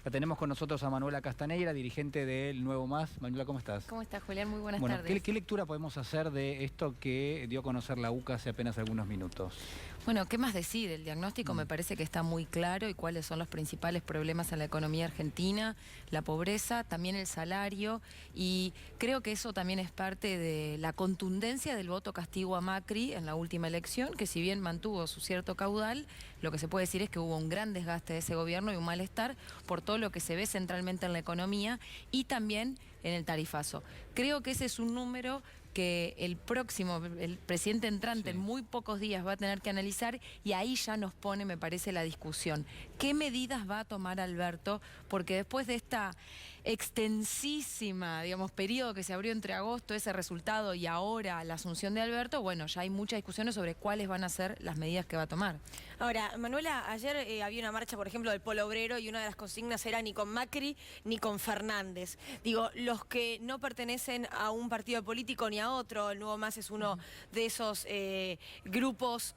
La tenemos con nosotros a Manuela Castaneira, dirigente del Nuevo Más. Manuela, ¿cómo estás? ¿Cómo estás, Julián? Muy buenas tardes. ¿Qué lectura podemos hacer de esto que dio a conocer la UCA hace apenas algunos minutos? Bueno, ¿qué más decir? El diagnóstico me parece que está muy claro y cuáles son los principales problemas en la economía argentina, la pobreza, también el salario, y creo que eso también es parte de la contundencia del voto castigo a Macri en la última elección, que si bien mantuvo su cierto caudal, lo que se puede decir es que hubo un gran desgaste de ese gobierno y un malestar por todo lo que se ve centralmente en la economía y también en el tarifazo. Creo que ese es un número que el presidente entrante en muy pocos días va a tener que analizar, y ahí ya nos pone, me parece, la discusión. ¿Qué medidas va a tomar Alberto? Porque después de esta extensísima, digamos, periodo que se abrió entre agosto, ese resultado, y ahora la asunción de Alberto, bueno, ya hay muchas discusiones sobre cuáles van a ser las medidas que va a tomar. Ahora, Manuela, ayer había una marcha, por ejemplo, del Polo Obrero, y una de las consignas era ni con Macri ni con Fernández. Digo, los que no pertenecen a un partido político ni a otro, el Nuevo Más es uno de esos grupos.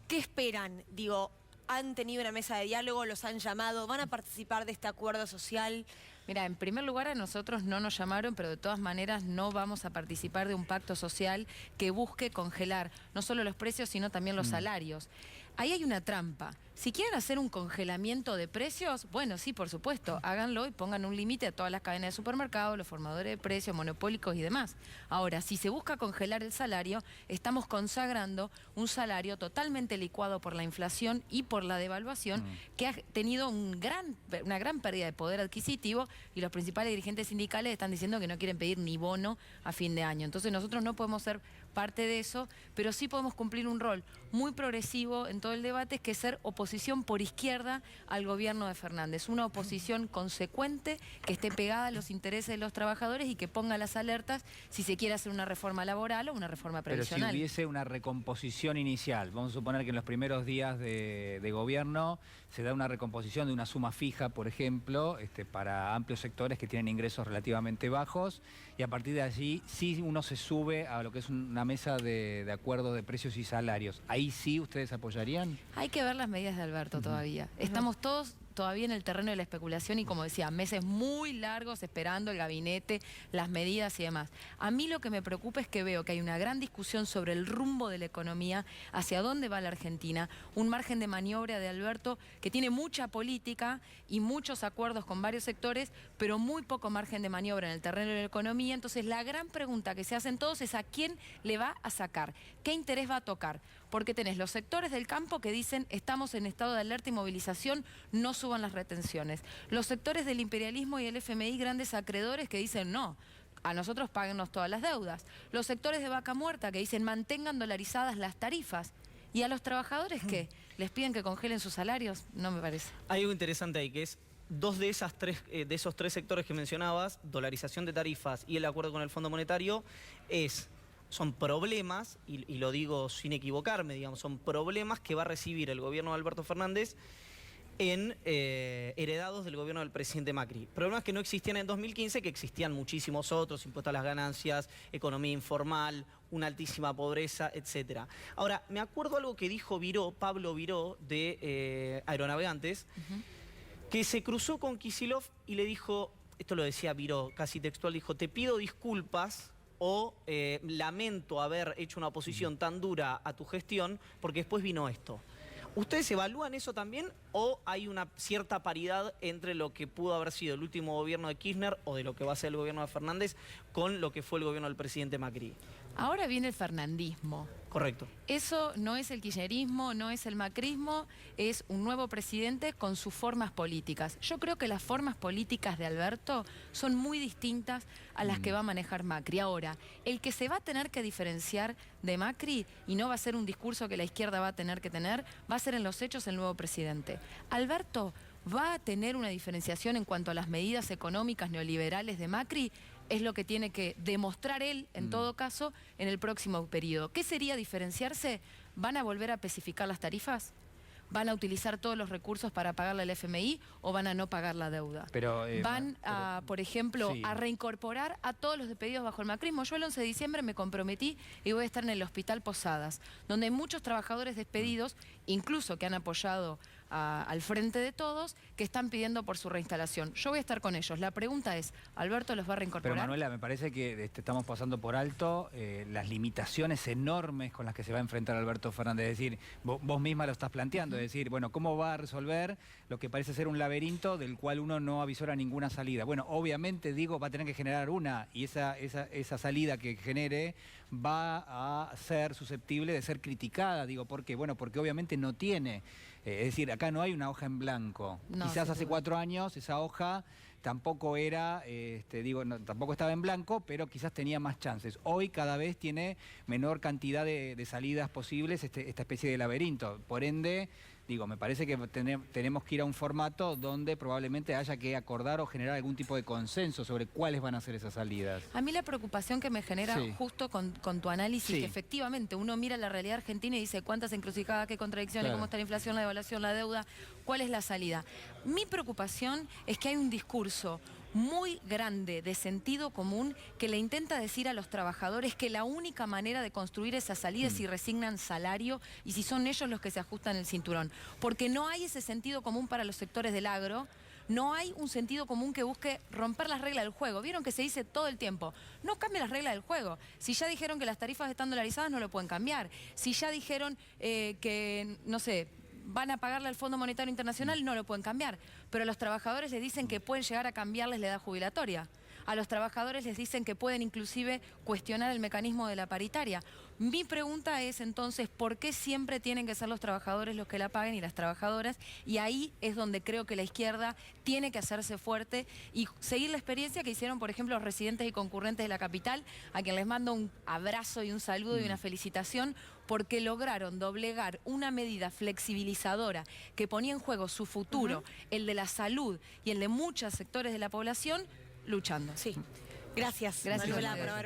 ¿Qué esperan? Digo, ¿han tenido una mesa de diálogo? ¿Los han llamado? ¿Van a participar de este acuerdo social? Mira, en primer lugar a nosotros no nos llamaron, pero de todas maneras no vamos a participar de un pacto social que busque congelar no solo los precios, sino también los salarios. Ahí hay una trampa. Si quieren hacer un congelamiento de precios, bueno, sí, por supuesto, háganlo y pongan un límite a todas las cadenas de supermercados, los formadores de precios, monopólicos y demás. Ahora, si se busca congelar el salario, estamos consagrando un salario totalmente licuado por la inflación y por la devaluación, que ha tenido una gran pérdida de poder adquisitivo, y los principales dirigentes sindicales están diciendo que no quieren pedir ni bono a fin de año. Entonces nosotros no podemos ser parte de eso, pero sí podemos cumplir un rol muy progresivo en todo el debate, que es ser oposición por izquierda al gobierno de Fernández. Una oposición consecuente, que esté pegada a los intereses de los trabajadores y que ponga las alertas si se quiere hacer una reforma laboral o una reforma previsional. Pero si hubiese una recomposición inicial, vamos a suponer que en los primeros días de gobierno se da una recomposición de una suma fija, por ejemplo, para amplios sectores que tienen ingresos relativamente bajos, y a partir de allí sí uno se sube a lo que es una mesa de acuerdo de precios y salarios. ¿Ahí sí ustedes apoyarían? Hay que ver las medidas de Alberto todavía. Estamos todos todavía en el terreno de la especulación y, como decía, meses muy largos esperando el gabinete, las medidas y demás. A mí lo que me preocupa es que veo que hay una gran discusión sobre el rumbo de la economía, hacia dónde va la Argentina, un margen de maniobra de Alberto que tiene mucha política y muchos acuerdos con varios sectores, pero muy poco margen de maniobra en el terreno de la economía. Entonces la gran pregunta que se hacen todos es a quién le va a sacar, qué interés va a tocar, porque tenés los sectores del campo que dicen estamos en estado de alerta y movilización, no suban las retenciones. Los sectores del imperialismo y el FMI, grandes acreedores, que dicen no, a nosotros páguennos todas las deudas. Los sectores de vaca muerta que dicen mantengan dolarizadas las tarifas. ¿Y a los trabajadores qué? ¿Les piden que congelen sus salarios? No me parece. Hay algo interesante ahí, que es dos de esos tres sectores que mencionabas, dolarización de tarifas y el acuerdo con el Fondo Monetario, son problemas, y lo digo sin equivocarme, digamos, son problemas que va a recibir el gobierno de Alberto Fernández heredados del gobierno del presidente Macri. Problemas que no existían en 2015, que existían muchísimos otros: impuestos a las ganancias, economía informal, una altísima pobreza, etc. Ahora, me acuerdo algo que dijo Pablo Viró, de Aeronavegantes, que se cruzó con Kicillof y le dijo, esto lo decía Viró, casi textual, dijo: te pido disculpas, o lamento haber hecho una oposición tan dura a tu gestión, porque después vino esto. ¿Ustedes evalúan eso también, o hay una cierta paridad entre lo que pudo haber sido el último gobierno de Kirchner o de lo que va a ser el gobierno de Fernández con lo que fue el gobierno del presidente Macri? Ahora viene el fernandismo. Correcto. Eso no es el kirchnerismo, no es el macrismo, es un nuevo presidente con sus formas políticas. Yo creo que las formas políticas de Alberto son muy distintas a las que va a manejar Macri. Ahora, el que se va a tener que diferenciar de Macri, y no va a ser un discurso que la izquierda va a tener que tener, va a ser en los hechos el nuevo presidente. Alberto va a tener una diferenciación en cuanto a las medidas económicas neoliberales de Macri, es lo que tiene que demostrar él, en todo caso, en el próximo periodo. ¿Qué sería diferenciarse? ¿Van a volver a especificar las tarifas? ¿Van a utilizar todos los recursos para pagarle al FMI o van a no pagar la deuda? ¿Van a, por ejemplo, a reincorporar a todos los despedidos bajo el macrismo? Yo el 11 de diciembre me comprometí y voy a estar en el Hospital Posadas, donde hay muchos trabajadores despedidos, incluso que han apoyado al frente de todos que están pidiendo por su reinstalación. Yo voy a estar con ellos. La pregunta es, ¿Alberto los va a reincorporar? Pero Manuela, me parece que estamos pasando por alto las limitaciones enormes con las que se va a enfrentar Alberto Fernández. Es decir, vos misma lo estás planteando, es decir, bueno, ¿cómo va a resolver lo que parece ser un laberinto del cual uno no avisora ninguna salida? Bueno, obviamente, digo, va a tener que generar una, y esa salida que genere va a ser susceptible de ser criticada. Digo, ¿por qué? Bueno, porque obviamente no tiene, es decir, acá no hay una hoja en blanco. No, quizás hace duda. 4 años esa hoja tampoco era, tampoco estaba en blanco, pero quizás tenía más chances. Hoy cada vez tiene menor cantidad de salidas posibles esta especie de laberinto. Por ende, digo, me parece que tenemos que ir a un formato donde probablemente haya que acordar o generar algún tipo de consenso sobre cuáles van a ser esas salidas. A mí la preocupación que me genera Sí. justo con tu análisis, Sí. que efectivamente uno mira la realidad argentina y dice cuántas encrucijadas, qué contradicciones, Claro. cómo está la inflación, la devaluación, la deuda, cuál es la salida. Mi preocupación es que hay un discurso muy grande de sentido común que le intenta decir a los trabajadores que la única manera de construir esa salida es si resignan salario y si son ellos los que se ajustan el cinturón. Porque no hay ese sentido común para los sectores del agro. No hay un sentido común que busque romper las reglas del juego. Vieron que se dice todo el tiempo, no cambien las reglas del juego. Si ya dijeron que las tarifas están dolarizadas, no lo pueden cambiar. Si ya dijeron que, no sé, van a pagarle al Fondo Monetario Internacional, no lo pueden cambiar. Pero a los trabajadores les dicen que pueden llegar a cambiarles la edad jubilatoria. A los trabajadores les dicen que pueden inclusive cuestionar el mecanismo de la paritaria. Mi pregunta es entonces, ¿por qué siempre tienen que ser los trabajadores los que la paguen y las trabajadoras? Y ahí es donde creo que la izquierda tiene que hacerse fuerte y seguir la experiencia que hicieron, por ejemplo, los residentes y concurrentes de la capital, a quien les mando un abrazo y un saludo y una felicitación, porque lograron doblegar una medida flexibilizadora que ponía en juego su futuro, el de la salud y el de muchos sectores de la población, luchando. Sí. Gracias, Gracias, Manuela, Manuela. por haber